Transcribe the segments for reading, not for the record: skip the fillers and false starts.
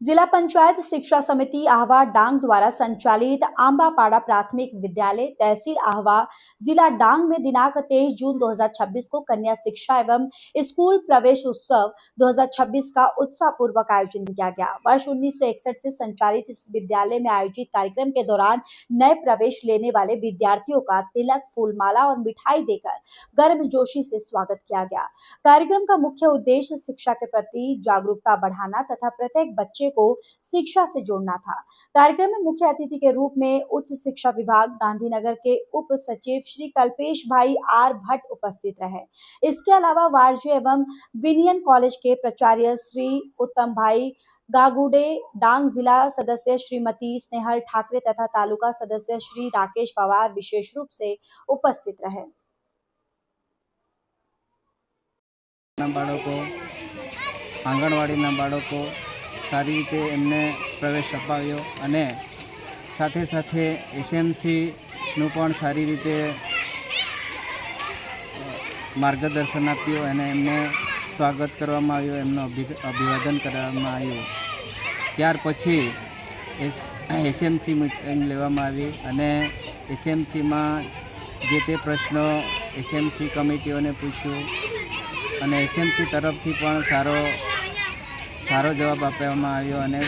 जिला पंचायत शिक्षा समिति आहवा डांग द्वारा संचालित आंबापाड़ा प्राथमिक विद्यालय तहसील आहवा जिला डांग में दिनांक 23 जून 2026 को कन्या शिक्षा एवं स्कूल प्रवेश उत्सव 2026 का उत्साहपूर्वक आयोजन किया गया। वर्ष 1961 से संचालित इस विद्यालय में आयोजित कार्यक्रम के दौरान नए प्रवेश लेने वाले विद्यार्थियों का तिलक, फूलमाला और मिठाई देकर गर्मजोशी से स्वागत किया गया। कार्यक्रम का मुख्य उद्देश्य शिक्षा के प्रति जागरूकता बढ़ाना तथा प्रत्येक बच्चे को शिक्षा से जोड़ना था। कार्यक्रम में मुख्य अतिथि के रूप में उच्च शिक्षा विभाग गांधीनगर के उप सचिव श्री कल्पेश भाई आर भट्ट उपस्थित रहे। इसके अलावा वाणिज्य एवं विनियन कॉलेज के प्राचार्य श्री उत्तम भाई गागुडे, डांग जिला सदस्य श्रीमती स्नेहल ठाकरे तथा तालुका सदस्य श्री राकेश पवार विशेष रूप से उपस्थित रहे। बाळको आंगणवाड़ीना बाळको सारी रीते एमने प्रवेश अपाव्यो अने साथे साथे एसएमसी नु पण सारी रीते मार्गदर्शन आप्युं अने एमने स्वागत करवामां आव्युं, एमनो अभिवादन करवामां आव्युं। त्यार पछी एसएमसी मीटिंग लेवामां आवी अने एसएमसी में जे ते प्रश्नों एसएमसी कमिटीओने पूछ्युं અને એસએમસી તરફથી પણ સારો જવાબ આપવામાં આવ્યો અને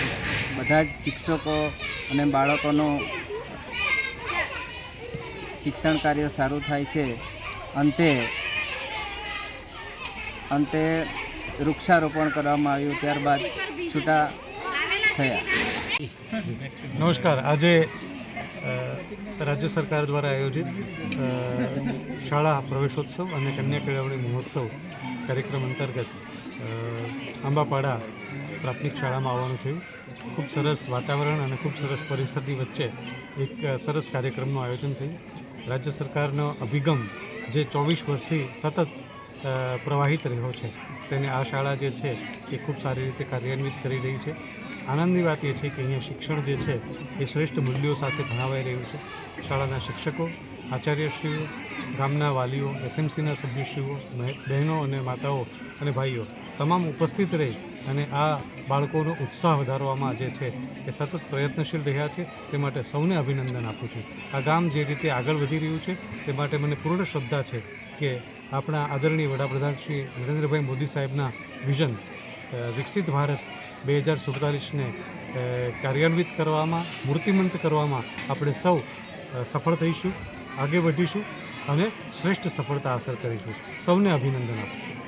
બધા જ શિક્ષકો અને બાળકોનું શિક્ષણ કાર્ય સારું થાય છે। અંતે વૃક્ષારોપણ કરવામાં આવ્યું, ત્યારબાદ છૂટા થયા। नमस्कार। आज राज्य सरकार द्वारा आयोजित शाळा प्रवेशोत्सव और कन्या केळवणी महोत्सव कार्यक्रम अंतर्गत आंबापाड़ा प्राथमिक शाला में आववानुं थयुं। खूब सरस वातावरण और खूब सरस परिसरनी वच्चे एक सरस कार्यक्रमનું आयोजन थयुं। राज्य सरकारनो अभिगम जे 24 वर्षથી सतत प्रवाहित रह्यो छे तेने आ शाळा जे छे ए खूब सारी रीते कार्यान्वित करी रही है। आनंदनी बात ये है कि अहीं शिक्षण जे छे ए श्रेष्ठ मूल्यों साथे भणावाई रह्युं छे। शाळाना शिक्षकों, आचार्यश्रीओ, गामना वालीओ, एसएमसीना सभ्यश्रीओ, बहनों और माताओं और भाईओ तमाम उपस्थित रही अने आ बाळकोनो उत्साह वधारवामां जे छे ए सतत प्रयत्नशील रह्या छे। ते माटे सौने अभिनंदन आपूं छुं। आ गाम जे रीते आगळ वधी रह्युं छे ते माटे मने पूर्ण श्रद्धा छे कि आपणा आदरणीय वडाप्रधान श्री नरेन्द्रभाई मोदी साहेबना विजन विकसित भारत 2047 ने कार्यान्वित करवामां, मूर्तिमंत करवामां आपणे सौ सफल थईशुं, आगे वधीशुं અને શ્રેષ્ઠ સફળતા હાંસલ કરીશું। સૌને અભિનંદન આપું છું।